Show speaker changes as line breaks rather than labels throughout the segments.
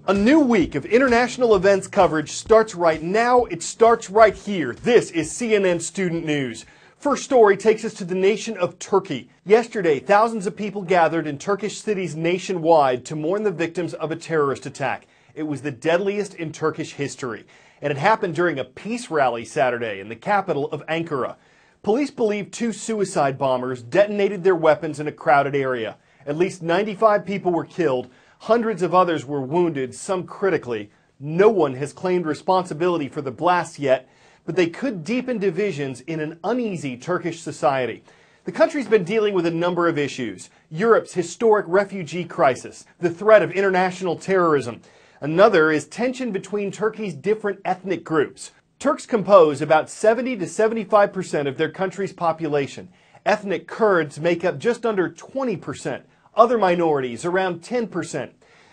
A new week of international events coverage starts right now. It starts right here. This is CNN Student News. First story takes us to the nation of Turkey. Yesterday, thousands of people gathered in Turkish cities nationwide to mourn the victims of a terrorist attack. It was the deadliest in Turkish history, and it happened during a peace rally Saturday in the capital of Ankara. Police believe two suicide bombers detonated their weapons in a crowded area. At least 95 people were killed. Hundreds of others were wounded, some critically. No one has claimed responsibility for the blasts yet, but they could deepen divisions in an uneasy Turkish society. The country's been dealing with a number of issues. Europe's historic refugee crisis, the threat of international terrorism. Another is tension between Turkey's different ethnic groups. Turks compose about 70 to 75% of their country's population. Ethnic Kurds make up just under 20%. Other minorities around 10%.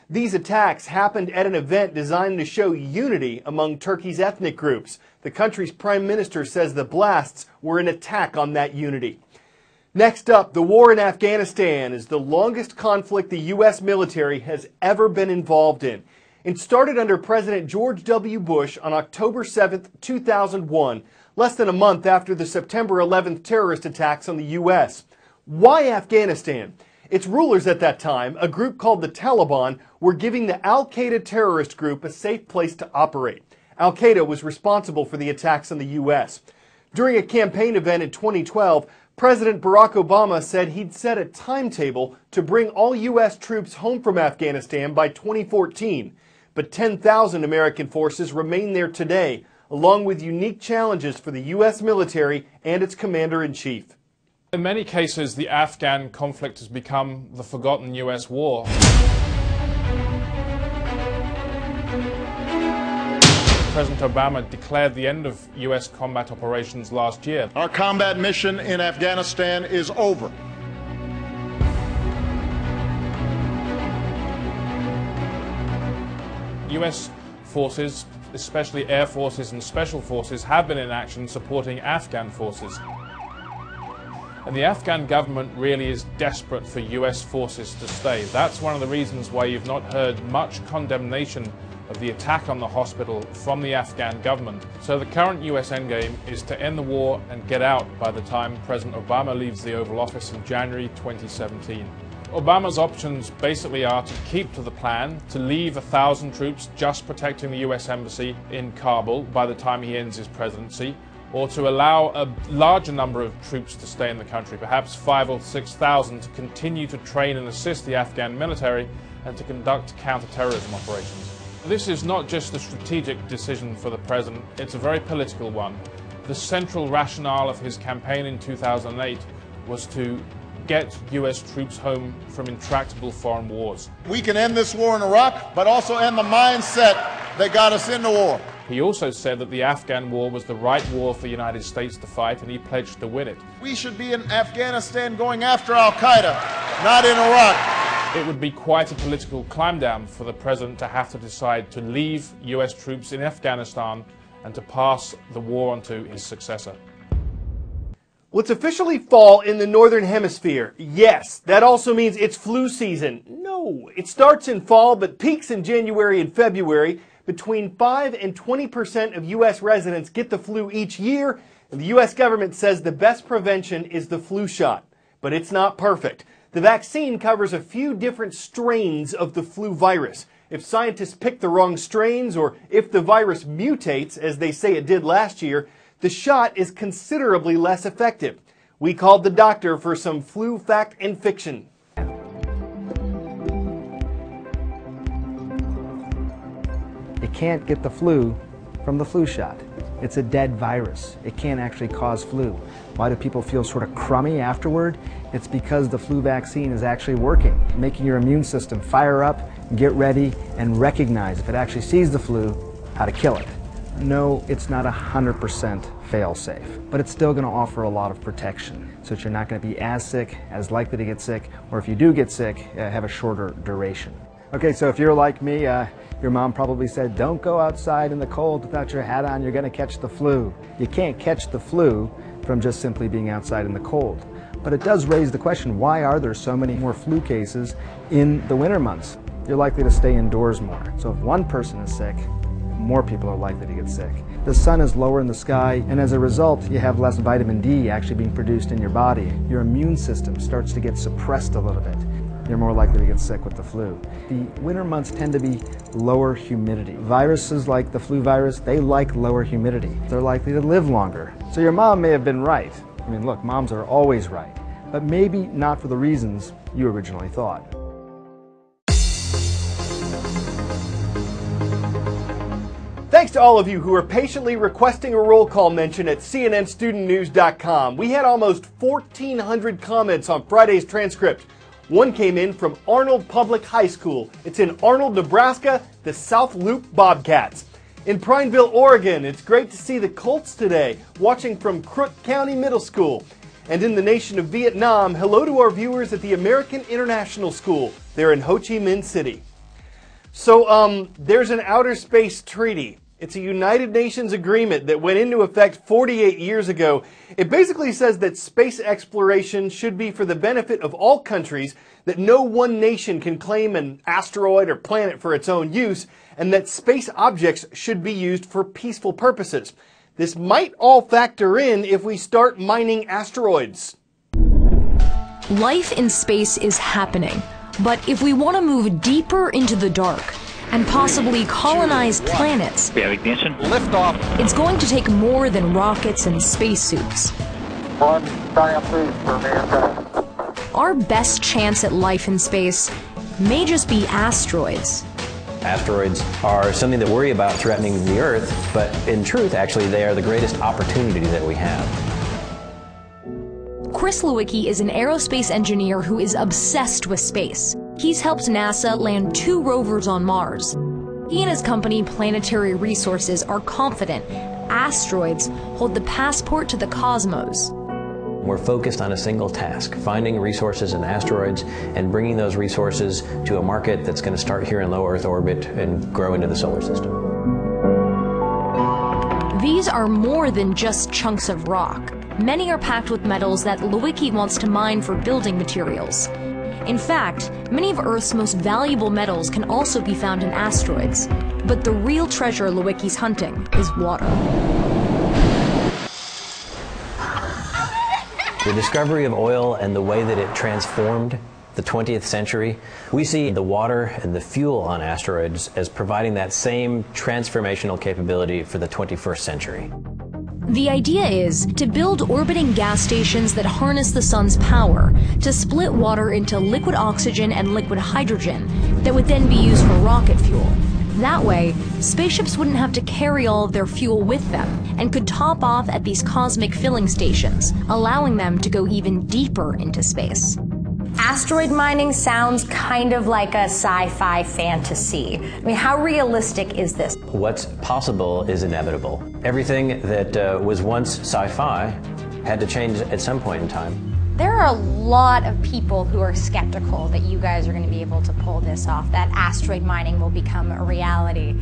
These attacks happened at an event designed to show unity among Turkey's ethnic groups. The country's prime minister says the blasts were an attack on that unity. Next up, the war in Afghanistan is the longest conflict the U.S. military has ever been involved in. It started under President George W. Bush on October 7, 2001, less than a month after the September 11th terrorist attacks on the U.S. Why Afghanistan? Its rulers at that time, a group called the Taliban, were giving the Al-Qaeda terrorist group a safe place to operate. Al-Qaeda was responsible for the attacks on the U.S. During a campaign event in 2012, President Barack Obama said he'd set a timetable to bring all U.S. troops home from Afghanistan by 2014. But 10,000 American forces remain there today, along with unique challenges for the U.S. military and its commander-in-chief.
In many cases, the Afghan conflict has become the forgotten U.S. war. President Obama declared the end of U.S. combat operations last year.
Our combat mission in Afghanistan is over.
U.S. forces, especially air forces and special forces, have been in action supporting Afghan forces. And the Afghan government really is desperate for U.S. forces to stay. That's one of the reasons why you've not heard much condemnation of the attack on the hospital from the Afghan government. So the current U.S. endgame is to end the war and get out by the time President Obama leaves the Oval Office in January 2017. Obama's options basically are to keep to the plan, to leave 1,000 troops just protecting the U.S. Embassy in Kabul by the time he ends his presidency, or to allow a larger number of troops to stay in the country, perhaps 5,000 or 6,000, to continue to train and assist the Afghan military and to conduct counter-terrorism operations. This is not just a strategic decision for the president, it's a very political one. The central rationale of his campaign in 2008 was to get U.S. troops home from intractable foreign wars.
We can end this war in Iraq, but also end the mindset that got us into war.
He also said that the Afghan war was the right war for the United States to fight, and he pledged to win it.
We should be in Afghanistan going after Al-Qaeda, not in Iraq.
It would be quite a political climb down for the president to have to decide to leave U.S. troops in Afghanistan and to pass the war on to his successor.
Well, it's officially fall in the Northern Hemisphere. Yes, that also means it's flu season. No, it starts in fall but peaks in January and February. Between 5 and 20% of U.S. residents get the flu each year, and the U.S. government says the best prevention is the flu shot. But it's not perfect. The vaccine covers a few different strains of the flu virus. If scientists pick the wrong strains, or if the virus mutates, as they say it did last year, the shot is considerably less effective. We called the doctor for some flu fact and fiction.
You can't get the flu from the flu shot. It's a dead virus. It can't actually cause flu. Why do people feel sort of crummy afterward? It's because the flu vaccine is actually working, making your immune system fire up, get ready, and recognize, if it actually sees the flu, how to kill it. No, it's not 100% fail-safe, but it's still going to offer a lot of protection, so that you're not going to be as sick, as likely to get sick, or if you do get sick, have a shorter duration. Okay, so if you're like me, your mom probably said, don't go outside in the cold without your hat on, you're going to catch the flu. You can't catch the flu from just simply being outside in the cold. But it does raise the question, why are there so many more flu cases in the winter months? you're likely to stay indoors more. So if one person is sick, more people are likely to get sick. The sun is lower in the sky, and as a result, you have less vitamin D actually being produced in your body. Your immune system starts to get suppressed a little bit. You're more likely to get sick with the flu. The winter months tend to be lower humidity. Viruses like the flu virus, they like lower humidity. They're likely to live longer. So your mom may have been right. I mean, look, moms are always right, but maybe not for the reasons you originally thought.
Thanks to all of you who are patiently requesting a roll call mention at cnnstudentnews.com. We had almost 1,400 comments on Friday's transcript. One came in from Arnold Public High School. It's in Arnold, Nebraska, the South Loop Bobcats. In Prineville, Oregon, it's great to see the Colts today, watching from Crook County Middle School. And in the nation of Vietnam, hello to our viewers at the American International School. They're in Ho Chi Minh City. So, there's an outer space treaty. It's a United Nations agreement that went into effect 48 years ago. It basically says that space exploration should be for the benefit of all countries, that no one nation can claim an asteroid or planet for its own use, and that space objects should be used for peaceful purposes. This might all factor in if we start mining asteroids.
Life in space is happening, but if we want to move deeper into the dark, and possibly colonize planets,
We have ignition.
Liftoff.
it's going to take more than rockets and spacesuits. Our best chance at life in space may just be asteroids.
Asteroids are something that worry about threatening the Earth, but in truth, actually, they are the greatest opportunity that we have.
Chris Lewicki is an aerospace engineer who is obsessed with space. He's helped NASA land 2 rovers on Mars. He and his company, Planetary Resources, are confident asteroids hold the passport to the cosmos.
We're focused on a single task, finding resources in asteroids and bringing those resources to a market that's going to start here in low Earth orbit and grow into the solar system.
These are more than just chunks of rock. Many are packed with metals that Lewicki wants to mine for building materials. In fact, many of Earth's most valuable metals can also be found in asteroids. But the real treasure Lewicki's hunting is water.
The discovery of oil and the way that it transformed the 20th century, we see the water and the fuel on asteroids as providing that same transformational capability for the 21st century.
The idea is to build orbiting gas stations that harness the sun's power to split water into liquid oxygen and liquid hydrogen that would then be used for rocket fuel. That way, spaceships wouldn't have to carry all of their fuel with them and could top off at these cosmic filling stations, allowing them to go even deeper into space.
Asteroid mining sounds kind of like a sci-fi fantasy. I mean, how realistic is this?
What's possible is inevitable. Everything that was once sci-fi had to change at some point in time.
There are a lot of people who are skeptical that you guys are going to be able to pull this off, that asteroid mining will become a reality.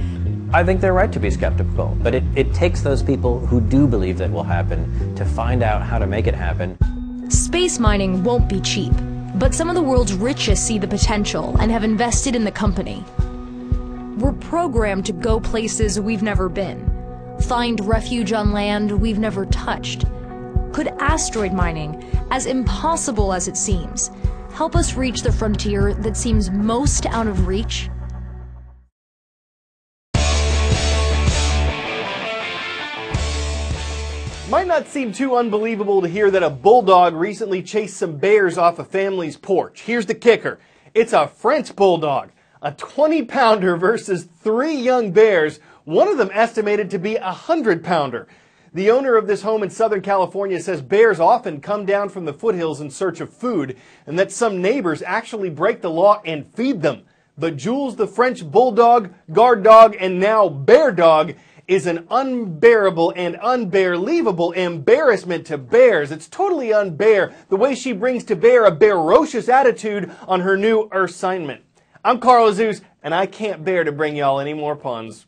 I think they're right to be skeptical, but it takes those people who do believe that will happen to find out how to make it happen.
Space mining won't be cheap, but some of the world's richest see the potential and have invested in the company. We're programmed to go places we've never been, find refuge on land we've never touched. Could asteroid mining, as impossible as it seems, help us reach the frontier that seems most out of reach?
Might not seem too unbelievable to hear that a bulldog recently chased some bears off a family's porch. Here's the kicker. It's a French bulldog, a 20-pounder versus 3 young bears, one of them estimated to be a 100-pounder. The owner of this home in Southern California says bears often come down from the foothills in search of food, and that some neighbors actually break the law and feed them. But Jules the French bulldog, guard dog, and now bear dog is an unbearable and unbearleavable embarrassment to bears. It's totally unbear the way she brings to bear a ferocious attitude on her new assignment. I'm Carl Azus, and I can't bear to bring y'all any more puns.